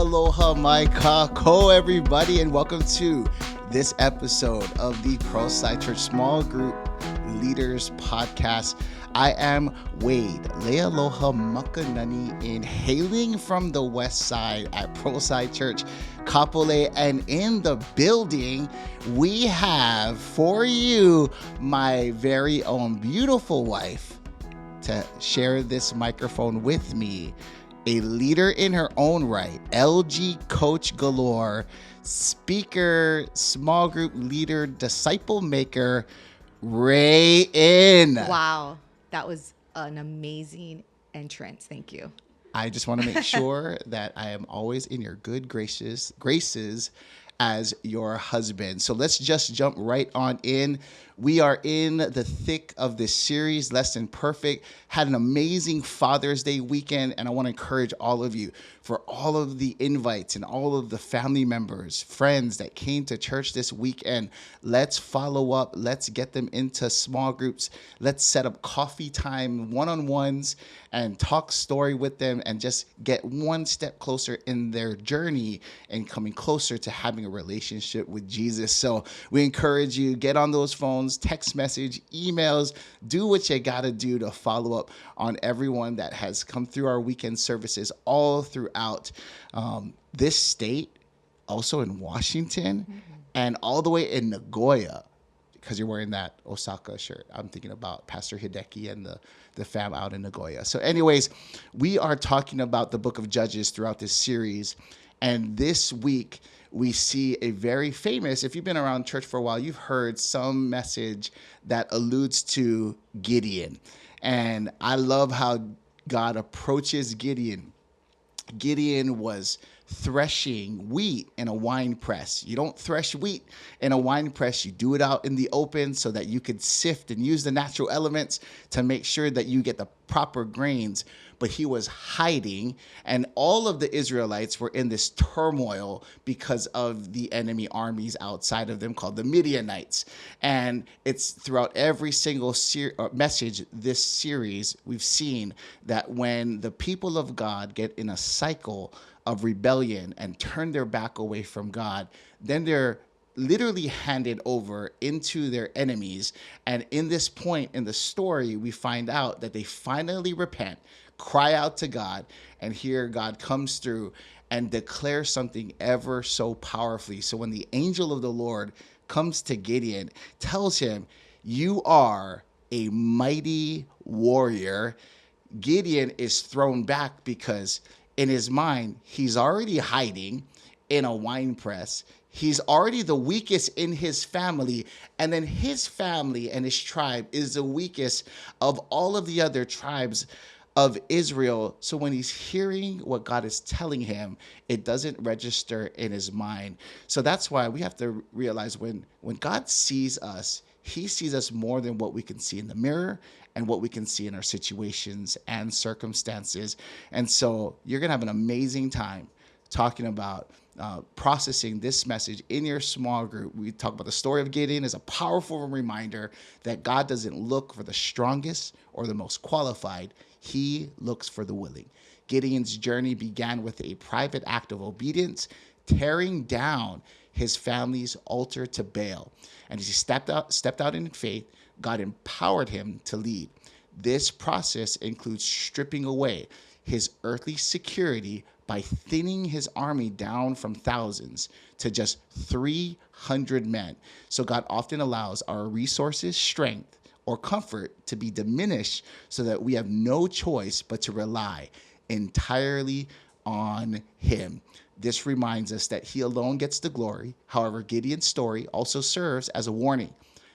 aloha, my kako, everybody, and welcome to this episode of the Pearlside Church Small Group Leaders Podcast. I am Wade, Lealoha Makanani, in hailing from the west side at Pearlside Church, Kapolei, and in the building, we have for you my very own beautiful wife to share this microphone with me. A leader in her own right, LG coach galore, speaker, small group leader, disciple maker, Rae Inn. Wow, that was an amazing entrance. Thank you. I just want to make sure that I am always in your good graces as your husband. So let's just jump right on in. We are in the thick of this series, Less Than Perfect. Had an amazing Father's Day weekend, and I want to encourage all of you for all of the invites and all of the family members, friends that came to church this weekend. Let's follow up. Let's get them into small groups. Let's set up coffee time, one-on-ones, and talk story with them and just get one step closer in their journey and coming closer to having a relationship with Jesus. So we encourage you, get on those phones, text message, emails, do what you got to do to follow up on everyone that has come through our weekend services all throughout this state, also in Washington, and all the way in Nagoya. Because you're wearing that Osaka shirt. I'm thinking about Pastor Hideki and the fam out in Nagoya. So anyways, we are talking about the book of Judges throughout this series. And this week, we see a very famous, if you've been around church for a while, you've heard some message that alludes to Gideon. And I love how God approaches Gideon. Gideon was threshing wheat in a wine press. You don't thresh wheat in a wine press. You do it out in the open so that you could sift and use the natural elements to make sure that you get the proper grains. But he was hiding, and all of the Israelites were in this turmoil because of the enemy armies outside of them called the Midianites. And it's throughout every single message this series, we've seen that when the people of God get in a cycle of rebellion and turn their back away from God, then they're literally handed over into their enemies. And in this point in the story, we find out that they finally repent, cry out to God, and here God comes through and declares something ever so powerfully. So when the angel of the Lord comes to Gideon, tells him, "You are a mighty warrior," Gideon is thrown back because in his mind, he's already hiding in a wine press. He's already the weakest in his family, and then his family and his tribe is the weakest of all of the other tribes of Israel. So when he's hearing what God is telling him, it doesn't register in his mind. So that's why we have to realize when God sees us, he sees us more than what we can see in the mirror and what we can see in our situations and circumstances. And so you're going to have an amazing time talking about processing this message in your small group. We talk about the story of Gideon as a powerful reminder that God doesn't look for the strongest or the most qualified. He looks for the willing. Gideon's journey began with a private act of obedience, tearing down his family's altar to Baal. And as he stepped out in faith, God empowered him to lead. This process includes stripping away his earthly security by thinning his army down from thousands to just 300 men. So God often allows our resources, strength, or comfort to be diminished so that we have no choice but to rely entirely on him. This reminds us that he alone gets the glory. However, Gideon's story also serves as a warning.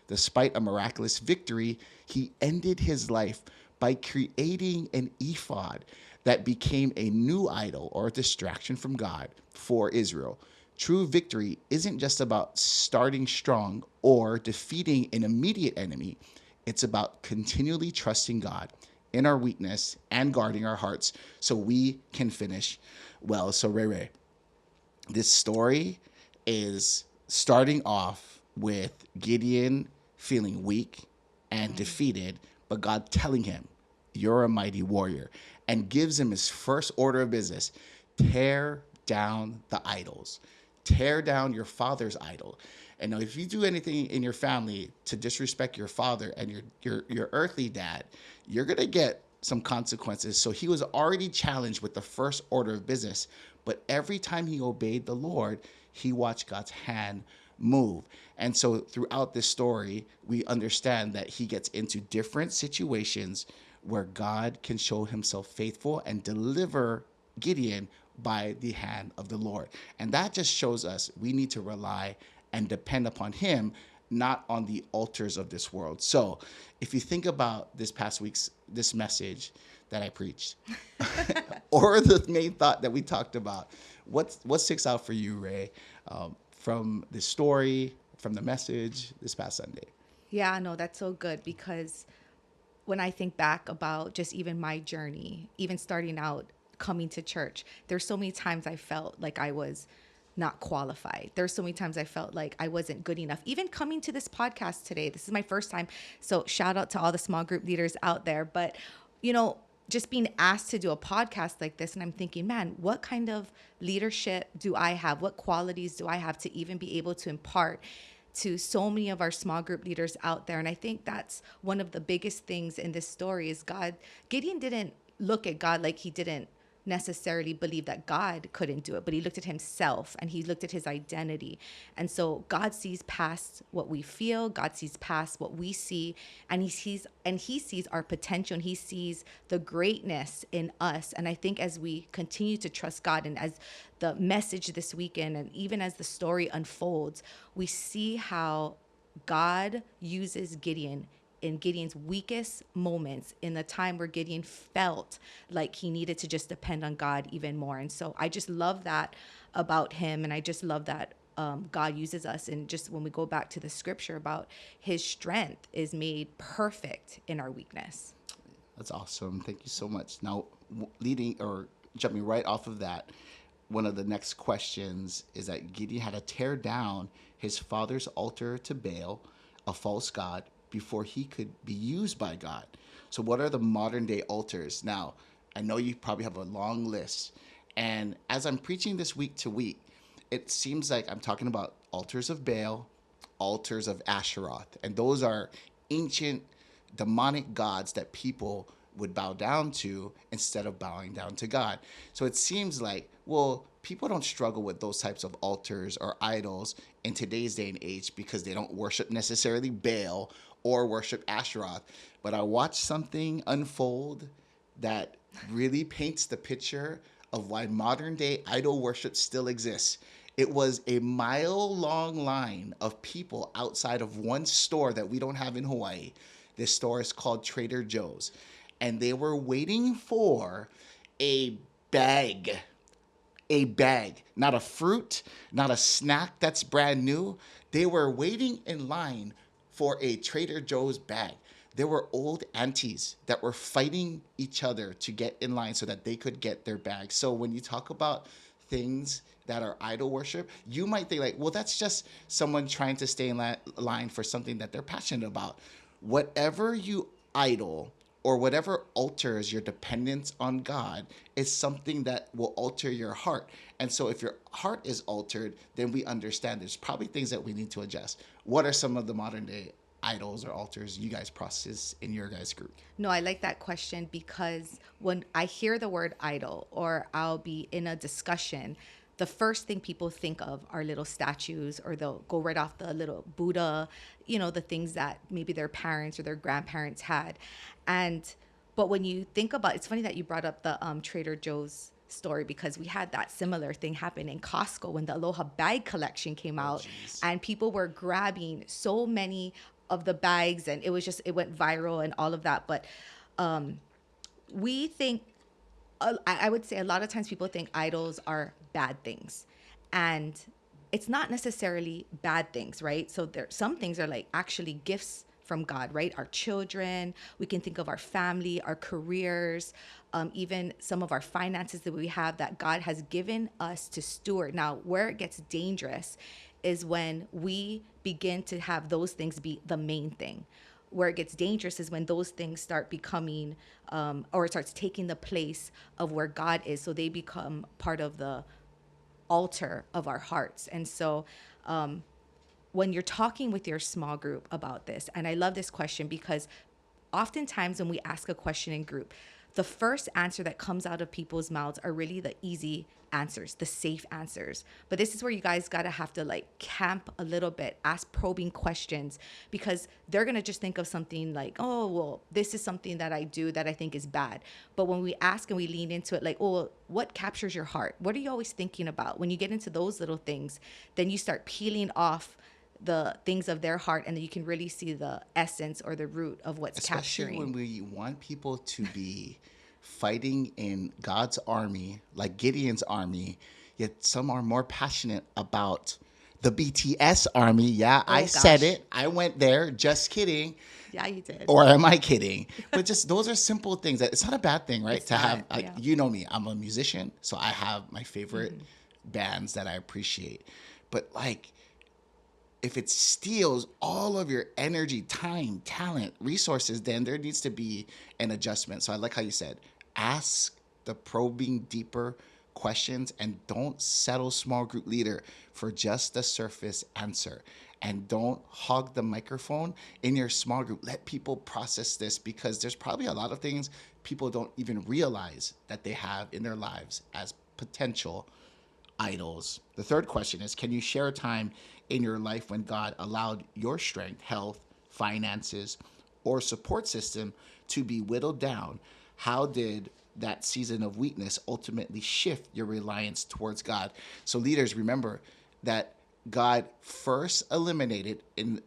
Despite a miraculous victory, he ended his life by creating an ephod that became a new idol or a distraction from God for Israel. True victory isn't just about starting strong or defeating an immediate enemy. It's about continually trusting God in our weakness and guarding our hearts so we can finish well. So Rae, this story is starting off with Gideon feeling weak and defeated, but God telling him, "You're a mighty warrior," and gives him his first order of business: tear down the idols. Tear down your father's idol. And now if you do anything in your family to disrespect your father and your earthly dad, you're gonna get some consequences. So he was already challenged with the first order of business. But every time he obeyed the Lord, he watched God's hand move. And so throughout this story, we understand that he gets into different situations where God can show himself faithful and deliver Gideon by the hand of the Lord. And that just shows us we need to rely and depend upon him, not on the altars of this world. So if you think about this past week's this message that I preached, or the main thought that we talked about, what sticks out for you, Ray, from this story, from the message this past Sunday? Yeah, no, that's so good because when I think back about just even my journey, even starting out coming to church, there's so many times I felt like I was not qualified. There's so many times I felt like I wasn't good enough. Even coming to this podcast today, this is my first time. So shout out to all the small group leaders out there. But, you know, just being asked to do a podcast like this, and I'm thinking, man, what kind of leadership do I have? What qualities do I have to even be able to impart to so many of our small group leaders out there? And I think that's one of the biggest things in this story is Gideon didn't look at God like he didn't necessarily believe that God couldn't do it, but he looked at himself and he looked at his identity. And so God sees past what we feel, God sees past what we see, and he sees our potential, and he sees the greatness in us. And I think as we continue to trust God, and as the message this weekend and even as the story unfolds, we see how God uses Gideon in Gideon's weakest moments, in the time where Gideon felt like he needed to just depend on God even more. And so I just love that about him. And I just love that God uses us. And just when we go back to the scripture about his strength is made perfect in our weakness. That's awesome. Thank you so much. Now, leading or jumping right off of that, one of the next questions is that Gideon had to tear down his father's altar to Baal, a false god, before he could be used by God. So what are the modern day altars? Now, I know you probably have a long list. And as I'm preaching this week to week, it seems like I'm talking about altars of Baal, altars of Asheroth. And those are ancient demonic gods that people would bow down to instead of bowing down to God. So it seems like, well, people don't struggle with those types of altars or idols in today's day and age because they don't worship necessarily Baal or worship Asheroth. But I watched something unfold that really paints the picture of why modern day idol worship still exists. It was a mile-long line of people outside of one store that we don't have in Hawaii. This store is called Trader Joe's. And they were waiting for a bag, not a fruit, not a snack that's brand new. They were waiting in line for a Trader Joe's bag. There were old aunties that were fighting each other to get in line so that they could get their bag. So when you talk about things that are idol worship, you might think like, well, that's just someone trying to stay in line for something that they're passionate about. Whatever you idol or whatever alters your dependence on God is something that will alter your heart. And so if your heart is altered, then we understand there's probably things that we need to adjust. What are some of the modern day idols or altars you guys process in your guys' group? No, I like that question because when I hear the word idol or I'll be in a discussion, the first thing people think of are little statues, or they'll go right off the little Buddha, the things that maybe their parents or their grandparents had. But when you think about, it's funny that you brought up the Trader Joe's story, because we had that similar thing happen in Costco when the Aloha bag collection came out, and people were grabbing so many of the bags, and it went viral and all of that. But we think, I would say a lot of times people think idols are bad things, and it's not necessarily bad things, right? So some things are like actually gifts from God, right? Our children, we can think of our family, our careers, even some of our finances that we have that God has given us to steward. Now, where it gets dangerous is when we begin to have those things be the main thing. Where it gets dangerous is when those things start becoming, or it starts taking the place of where God is. So they become part of the altar of our hearts. And so when you're talking with your small group about this, and I love this question because oftentimes when we ask a question in group, the first answer that comes out of people's mouths are really the easy answers, the safe answers. But this is where you guys gotta have to like camp a little bit, ask probing questions, because they're gonna just think of something like, oh, well, this is something that I do that I think is bad. But when we ask and we lean into it, like, oh, well, what captures your heart? What are you always thinking about? When you get into those little things, then you start peeling off the things of their heart, and then you can really see the essence or the root of what's Especially capturing. when we want people to be fighting in God's army, like Gideon's army, yet some are more passionate about the BTS army. Yeah, I Oh said gosh. it. I went there. Just kidding. Yeah, you did. Or am I kidding? But just those are simple things. That it's not a bad thing, right? It's To have, not. Yeah. you know me, I'm a musician, so I have my favorite bands that I appreciate. But like, if it steals all of your energy, time, talent, resources, then there needs to be an adjustment. So I like how you said, ask the probing, deeper questions and don't settle small group leader for just the surface answer. And don't hog the microphone in your small group. Let people process this because there's probably a lot of things people don't even realize that they have in their lives as potential idols. The third question is, can you share a time in your life when God allowed your strength, health, finances, or support system to be whittled down? How did that season of weakness ultimately shift your reliance towards God? So leaders, remember that God first eliminated in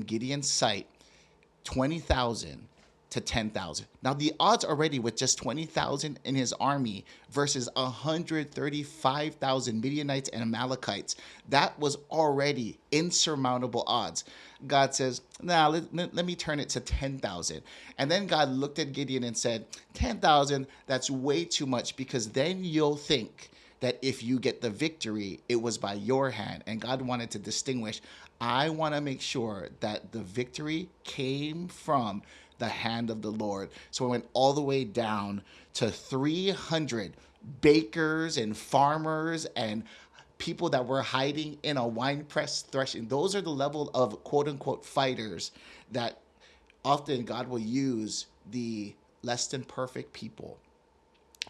Gideon's sight 20,000 to 10,000. Now, the odds already with just 20,000 in his army versus 135,000 Midianites and Amalekites, that was already insurmountable odds. God says, nah, let me turn it to 10,000. And then God looked at Gideon and said, 10,000, that's way too much because then you'll think that if you get the victory, it was by your hand. And God wanted to distinguish, I want to make sure that the victory came from the hand of the Lord. So it went all the way down to 300 bakers and farmers and people that were hiding in a wine press threshing. Those are the level of quote unquote fighters that often God will use the less than perfect people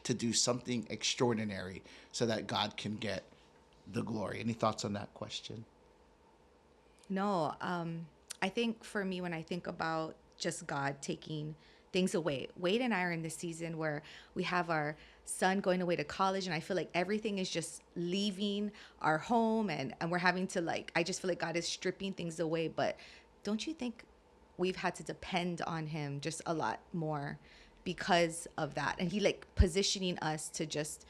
to do something extraordinary so that God can get the glory. Any thoughts on that question? No, I think for me, when I think about just God taking things away, Wade and I are in this season where we have our son going away to college, and I feel like everything is just leaving our home, and we're having to like, I just feel like God is stripping things away. But don't you think we've had to depend on him just a lot more because of that? And he like positioning us to just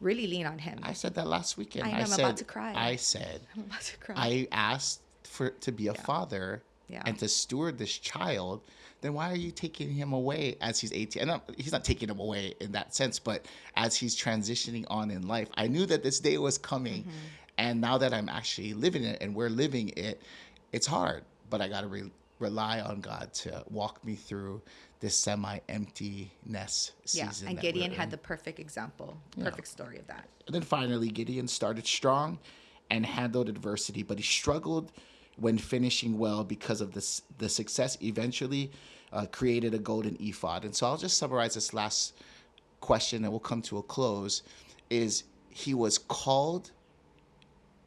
really lean on him. I said that last weekend. I know, I'm about to cry. I said, I'm about to cry. I asked for to be a father Yeah. and to steward this child. Then why are you taking him away as he's 18? And he's not taking him away in that sense, but as he's transitioning on in life, I knew that this day was coming. And now that I'm actually living it and we're living it, it's hard. But I got to rely on God to walk me through this semi-emptiness Yeah, season. and that Gideon we're had in. the perfect example, perfect story of that. And then finally, Gideon started strong and handled adversity, but he struggled when finishing well because of this. The success eventually created a golden ephod. And so I'll just summarize this last question and we'll come to a close. Is he was called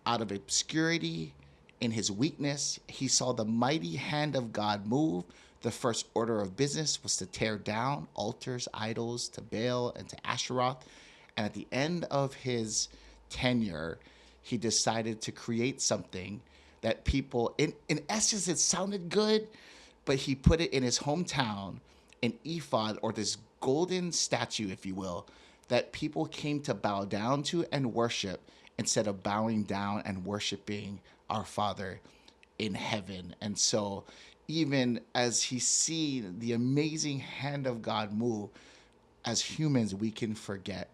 out of obscurity in his weakness. He saw the mighty hand of God move. The first order of business was to tear down altars, idols, to Baal and to Asheroth. And at the end of his tenure, he decided to create something that people, in essence, it sounded good, but he put it in his hometown, an ephod, or this golden statue, if you will, that people came to bow down to and worship instead of bowing down and worshiping our Father in heaven. And so even as he's seen the amazing hand of God move, as humans, we can forget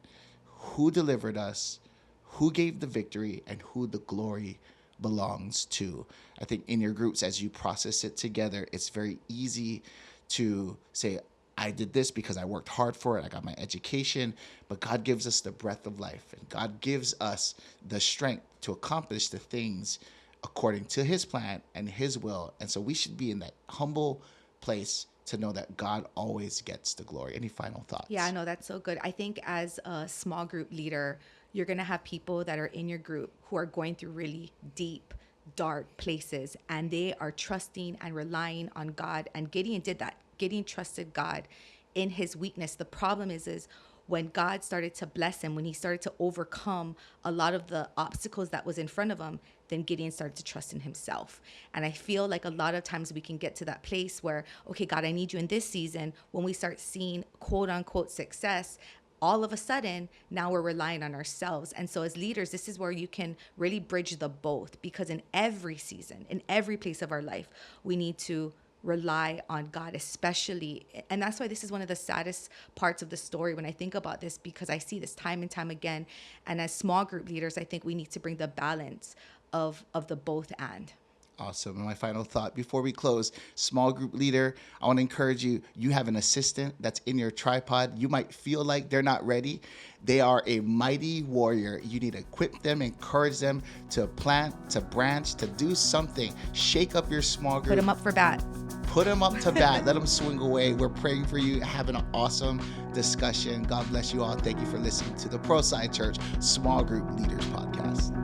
who delivered us, who gave the victory, and who the glory belongs to. I think in your groups, as you process it together, it's very easy to say, I did this because I worked hard for it. I got my education, but God gives us the breath of life, and God gives us the strength to accomplish the things according to his plan and his will. And so we should be in that humble place to know that God always gets the glory. Any final thoughts? Yeah, I know that's so good. I think as a small group leader, you're going to have people that are in your group who are going through really deep, dark places, and they are trusting and relying on God. And Gideon did that. Gideon trusted God in his weakness. The problem is when God started to bless him, when he started to overcome a lot of the obstacles that was in front of him, then Gideon started to trust in himself. And I feel like a lot of times we can get to that place where, okay, God, I need you in this season. When we start seeing quote unquote success, all of a sudden, now we're relying on ourselves. And so as leaders, this is where you can really bridge the both, because in every season, in every place of our life, we need to rely on God, especially. And that's why this is one of the saddest parts of the story when I think about this, because I see this time and time again. And as small group leaders, I think we need to bring the balance of the both and. Awesome. And my final thought before we close, small group leader, I want to encourage you. You have an assistant that's in your tripod. You might feel like they're not ready. They are a mighty warrior. You need to equip them, encourage them to plant, to branch, to do something. Shake up your small group. Put them up for bat. Put them up to bat. Let them swing away. We're praying for you. Having an awesome discussion. God bless you all. Thank you for listening to the ProSide Church Small Group Leaders Podcast.